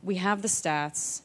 we have the stats,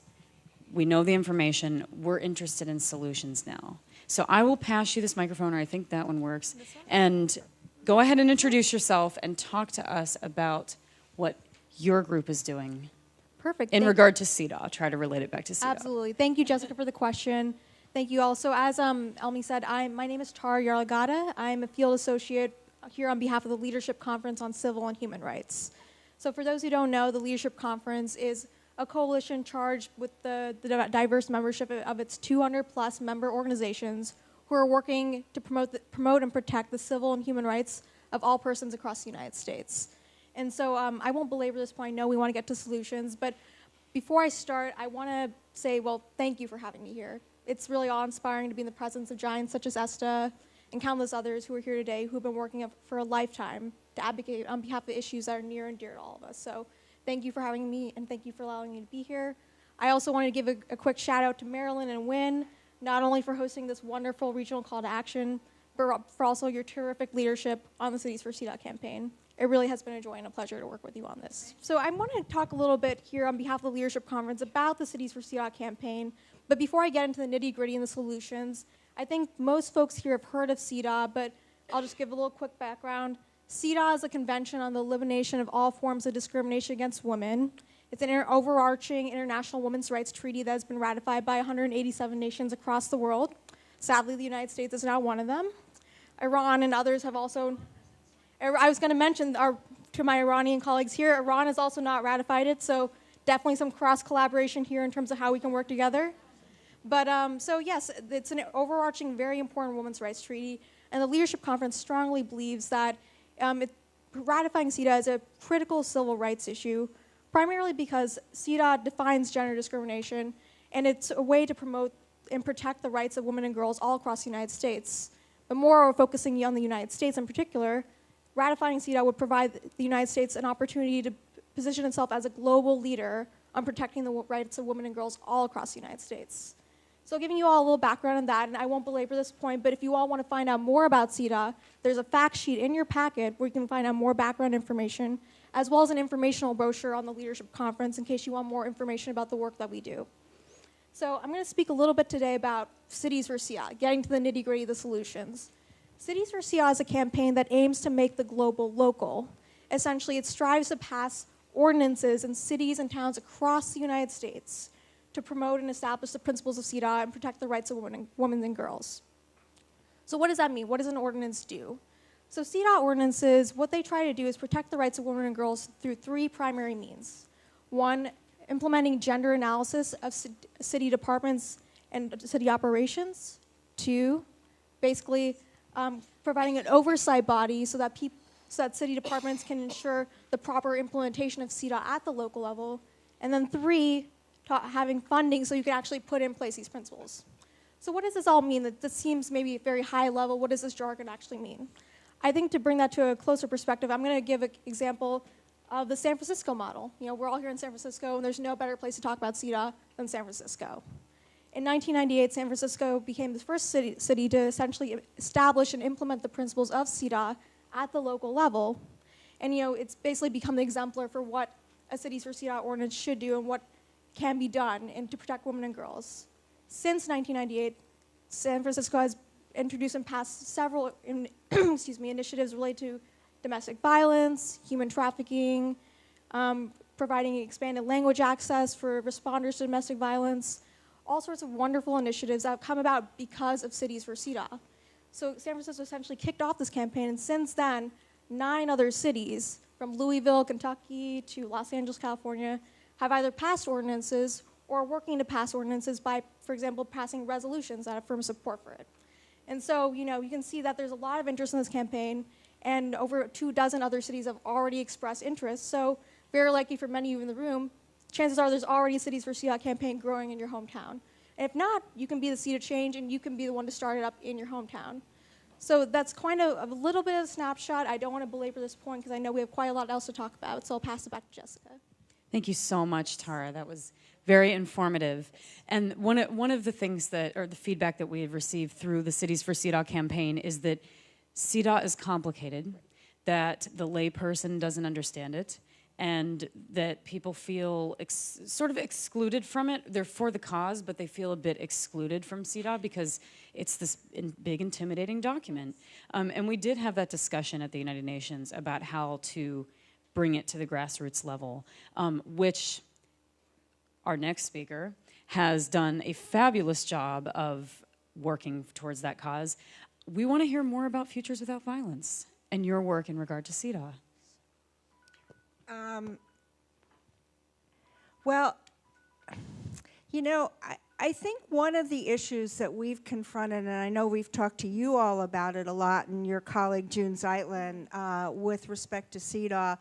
we know the information, we're interested in solutions now. So I will pass you this microphone, or I think that one works, and go ahead and introduce yourself and talk to us about what your group is doing. Perfect. In regard to CEDAW, try to relate it back to CEDAW. Absolutely. Thank you, Jessica, for the question. Thank you also. As Elmi said, my name is Tara Yarlagada. I'm a field associate here on behalf of the Leadership Conference on Civil and Human Rights. So for those who don't know, the Leadership Conference is a coalition charged with the diverse membership of its 200-plus member organizations who are working to promote and protect the civil and human rights of all persons across the United States. And so I won't belabor this point. I know we want to get to solutions, but before I start, I want to say, well, thank you for having me here. It's really awe-inspiring to be in the presence of giants such as Esta and countless others who are here today who have been working for a lifetime to advocate on behalf of issues that are near and dear to all of us. So thank you for having me, and thank you for allowing me to be here. I also wanted to give a quick shout out to Marilyn and Wynn, not only for hosting this wonderful regional call to action, but for also your terrific leadership on the Cities for CEDAW campaign. It really has been a joy and a pleasure to work with you on this. So I want to talk a little bit here on behalf of the Leadership Conference about the Cities for CEDAW campaign. But before I get into the nitty-gritty and the solutions, I think most folks here have heard of CEDAW, but I'll just give a little quick background. CEDAW is a convention on the elimination of all forms of discrimination against women. It's an overarching international women's rights treaty that has been ratified by 187 nations across the world. Sadly, the United States is not one of them. Iran and others have also... I was going to mention to my Iranian colleagues here, Iran has also not ratified it, so definitely some cross-collaboration here in terms of how we can work together. But so yes, it's an overarching, very important women's rights treaty, and the Leadership Conference strongly believes that ratifying CEDAW is a critical civil rights issue, primarily because CEDAW defines gender discrimination, and it's a way to promote and protect the rights of women and girls all across the United States. But more focusing on the United States in particular, ratifying CEDAW would provide the United States an opportunity to position itself as a global leader on protecting the rights of women and girls all across the United States. So giving you all a little background on that, and I won't belabor this point, but if you all want to find out more about CEDAW, there's a fact sheet in your packet where you can find out more background information, as well as an informational brochure on the Leadership Conference in case you want more information about the work that we do. So I'm going to speak a little bit today about Cities for CEDAW, getting to the nitty-gritty of the solutions. Cities for CEDAW is a campaign that aims to make the global local. Essentially, it strives to pass ordinances in cities and towns across the United States to promote and establish the principles of CEDAW and protect the rights of women and girls. So what does that mean? What does an ordinance do? So CEDAW ordinances, what they try to do is protect the rights of women and girls through three primary means. One, implementing gender analysis of city departments and city operations. Two, basically providing an oversight body so that city departments can ensure the proper implementation of CEDAW at the local level. And then three, having funding so you can actually put in place these principles. So what does this all mean? That this seems maybe very high level. What does this jargon actually mean? I think to bring that to a closer perspective, I'm going to give an example of the San Francisco model. You know, we're all here in San Francisco, and there's no better place to talk about CEDAW than San Francisco. In 1998, San Francisco became the first city to essentially establish and implement the principles of CEDAW at the local level. And you know, it's basically become the exemplar for what a Cities for CEDAW ordinance should do and what can be done to protect women and girls. Since 1998, San Francisco has introduced and passed several initiatives related to domestic violence, human trafficking, providing expanded language access for responders to domestic violence, all sorts of wonderful initiatives that have come about because of Cities for CEDAW. So San Francisco essentially kicked off this campaign, and since then, 9 other cities, from Louisville, Kentucky, to Los Angeles, California, have either passed ordinances or are working to pass ordinances by, for example, passing resolutions that affirm support for it. And so, you know, you can see that there's a lot of interest in this campaign, and over 24 other cities have already expressed interest. So very likely for many of you in the room, chances are there's already a Cities for CEDAW campaign growing in your hometown. And if not, you can be the seed of change, and you can be the one to start it up in your hometown. So that's kind of a little bit of a snapshot. I don't want to belabor this point because I know we have quite a lot else to talk about, so I'll pass it back to Jessica. Thank you so much, Tara. That was very informative. And one of the things or the feedback that we have received through the Cities for CEDAW campaign is that CEDAW is complicated, that the layperson doesn't understand it, and that people feel sort of excluded from it. They're for the cause, but they feel a bit excluded from CEDAW because it's this big, intimidating document. And we did have that discussion at the United Nations about how to bring it to the grassroots level, which our next speaker has done a fabulous job of working towards that cause. We want to hear more about Futures Without Violence and your work in regard to CEDAW. Well, you know, I think one of the issues that we've confronted, and I know we've talked to you all about it a lot, and your colleague June Zeitlin, with respect to CEDAW,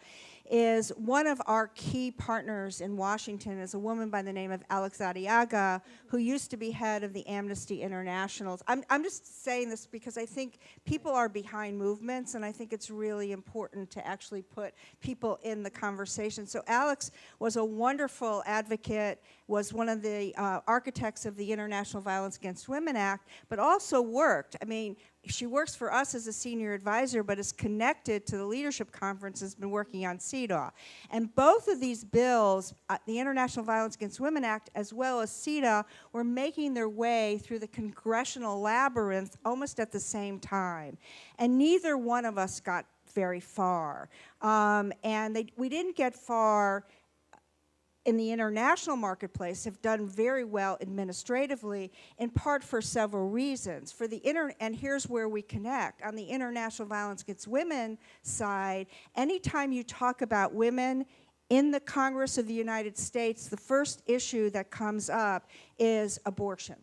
is one of our key partners in Washington is a woman by the name of Alex Arriaga, who used to be head of the Amnesty International. I'm just saying this because I think people are behind movements, and I think it's really important to actually put people in the conversation. So Alex was a wonderful advocate, was one of the architects of the International Violence Against Women Act, but also worked. I mean, she works for us as a senior advisor, but is connected to the leadership conference, has been working on CEDAW. And both of these bills, the International Violence Against Women Act as well as CEDAW, were making their way through the congressional labyrinth almost at the same time. And neither one of us got very far. We didn't get far in the international marketplace, have done very well administratively, in part for several reasons. And here's where we connect. On the international violence against women side, anytime you talk about women in the Congress of the United States, the first issue that comes up is abortion.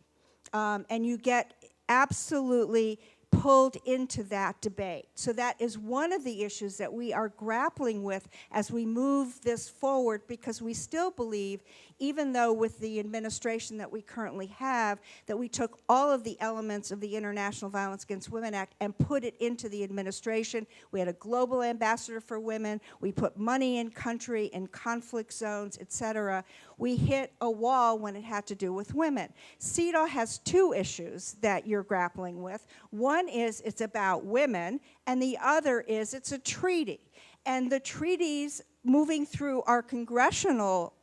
And you get absolutely pulled into that debate. So that is one of the issues that we are grappling with as we move this forward, because we still believe, even though with the administration that we currently have, that we took all of the elements of the International Violence Against Women Act and put it into the administration. We had a global ambassador for women. We put money in country, in conflict zones, et cetera. We hit a wall when it had to do with women. CEDAW has two issues that you're grappling with. One is it's about women, and the other is it's a treaty. And the treaties moving through our congressional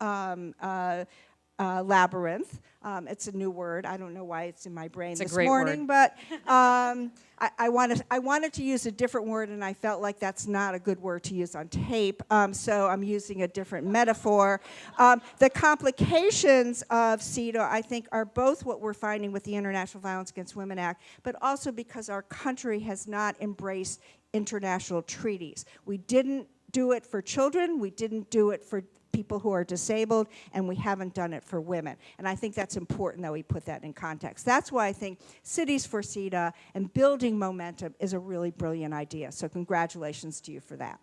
labyrinth, it's a new word, I don't know why it's in my brain this morning, but I wanted to use a different word, and I felt like that's not a good word to use on tape, so I'm using a different metaphor. The complications of CEDAW, I think, are both what we're finding with the International Violence Against Women Act, but also because our country has not embraced international treaties. We didn't do it for children, we didn't do it for people who are disabled, and we haven't done it for women. And I think that's important that we put that in context. That's why I think Cities for CEDAW and building momentum is a really brilliant idea. So congratulations to you for that.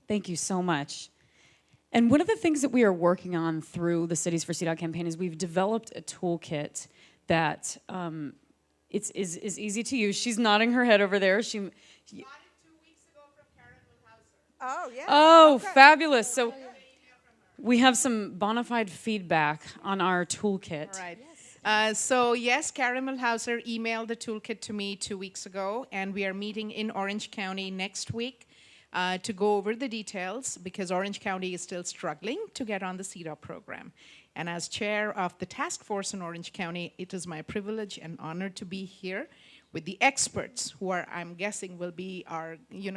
Thank you so much. And one of the things that we are working on through the Cities for CEDAW campaign is we've developed a toolkit that is easy to use. She's nodding her head over there. She got it 2 weeks ago from Karen Wilhauser. Oh, yeah. Oh, okay. Fabulous. So we have some bona fide feedback on our toolkit. All right. So yes, Karen Milhauser emailed the toolkit to me 2 weeks ago, and we are meeting in Orange County next week to go over the details, because Orange County is still struggling to get on the CEDAW program. And as chair of the task force in Orange County, it is my privilege and honor to be here with the experts who are, I'm guessing, will be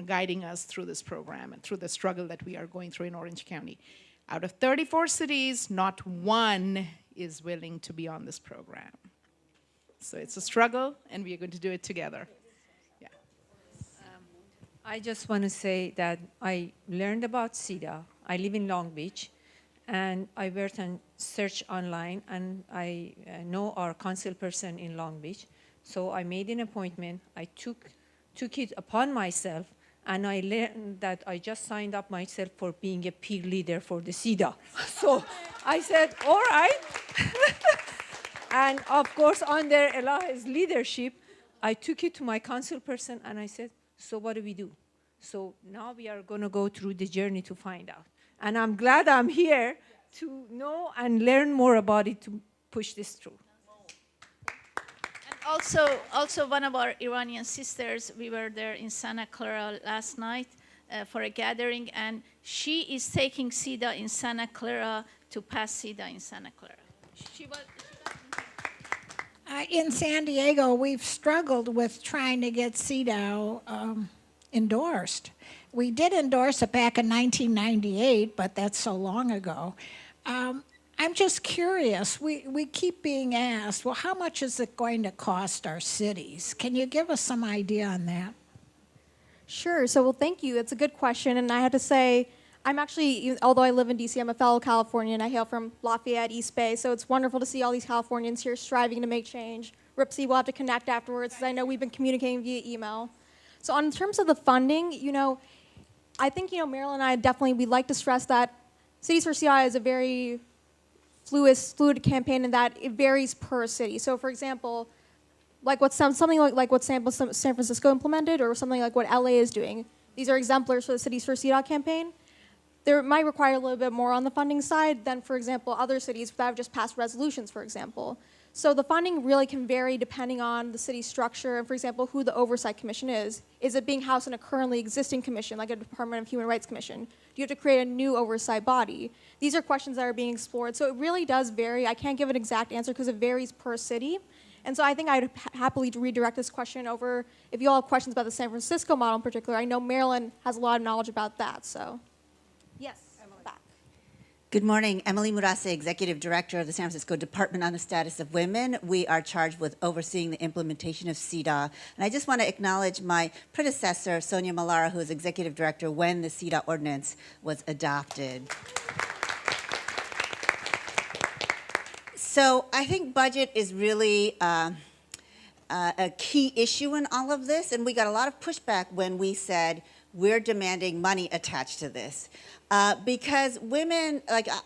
guiding us through this program and through the struggle that we are going through in Orange County. Out of 34 cities, not one is willing to be on this program. So it's a struggle, and we are going to do it together. Yeah. I just want to say that I learned about CEDAW. I live in Long Beach, and I worked on search online, and I know our council person in Long Beach. So I made an appointment. I took it upon myself, and I learned that I just signed up myself for being a peer leader for the CEDAW. So I said, all right. And of course, under Elahi's leadership, I took it to my council person, and I said, so what do we do? So now we are going to go through the journey to find out. And I'm glad I'm here to know and learn more about it to push this through. Also one of our Iranian sisters, we were there in Santa Clara last night, for a gathering, and she is taking CEDA in Santa Clara to pass CEDA in Santa Clara. She was. In San Diego, we've struggled with trying to get CEDAW endorsed. We did endorse it back in 1998, but that's so long ago. I'm just curious. We keep being asked, well, how much is it going to cost our cities? Can you give us some idea on that? Sure. So, well, thank you. It's a good question. And I have to say, I'm actually, although I live in DC, I'm a fellow Californian. I hail from Lafayette, East Bay. So it's wonderful to see all these Californians here striving to make change. Ripsy, we'll have to connect afterwards, because I know we've been communicating via email. So in terms of the funding, I think, Marilyn and I definitely, we'd like to stress that Cities for CI is a very fluid campaign in that it varies per city. So for example, like something like what San Francisco implemented, or something like what LA is doing. These are exemplars for the Cities for CDOT campaign. There might require a little bit more on the funding side than, for example, other cities that have just passed resolutions, for example. So the funding really can vary depending on the city's structure and, for example, who the oversight commission is. Is it being housed in a currently existing commission, like a Department of Human Rights Commission? Do you have to create a new oversight body? These are questions that are being explored. So it really does vary. I can't give an exact answer because it varies per city. And so I think I'd happily redirect this question over, if you all have questions about the San Francisco model in particular. I know Marilyn has a lot of knowledge about that, so. Yes, back. Good morning. Emily Murase, Executive Director of the San Francisco Department on the Status of Women. We are charged with overseeing the implementation of CEDA. And I just want to acknowledge my predecessor, Sonia Malara, who was Executive Director when the CEDA ordinance was adopted. So I think budget is really a key issue in all of this. And we got a lot of pushback when we said, we're demanding money attached to this. Because women,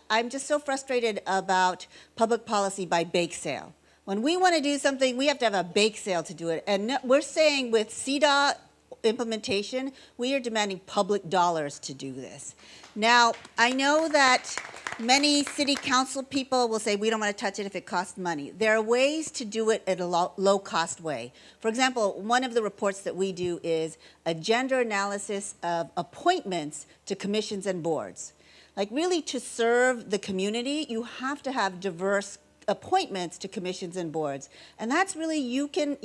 I'm just so frustrated about public policy by bake sale. When we want to do something, we have to have a bake sale to do it. And we're saying with CEDA implementation, we are demanding public dollars to do this. Now, I know that many city council people will say, we don't want to touch it if it costs money. There are ways to do it at a low-cost way. For example, one of the reports that we do is a gender analysis of appointments to commissions and boards. Like, really, to serve the community, you have to have diverse appointments to commissions and boards. And that's really, you can,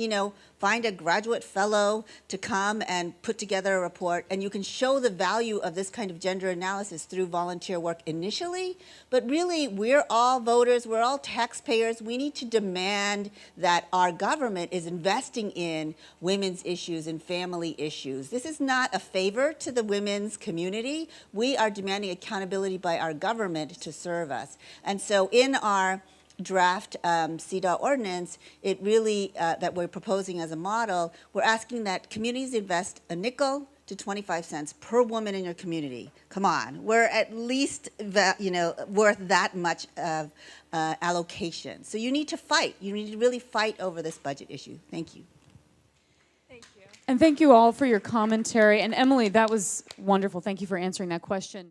find a graduate fellow to come and put together a report, and you can show the value of this kind of gender analysis through volunteer work initially. But really, we're all voters, we're all taxpayers. We need to demand that our government is investing in women's issues and family issues. This is not a favor to the women's community. We are demanding accountability by our government to serve us. And so in our draft CEDA ordinance, it really, that we're proposing as a model, we're asking that communities invest a nickel to 25 cents per woman in your community. Come on, we're at least worth that much of allocation. So you need to fight. You need to really fight over this budget issue. Thank you. And thank you all for your commentary. And Emily, that was wonderful. Thank you for answering that question.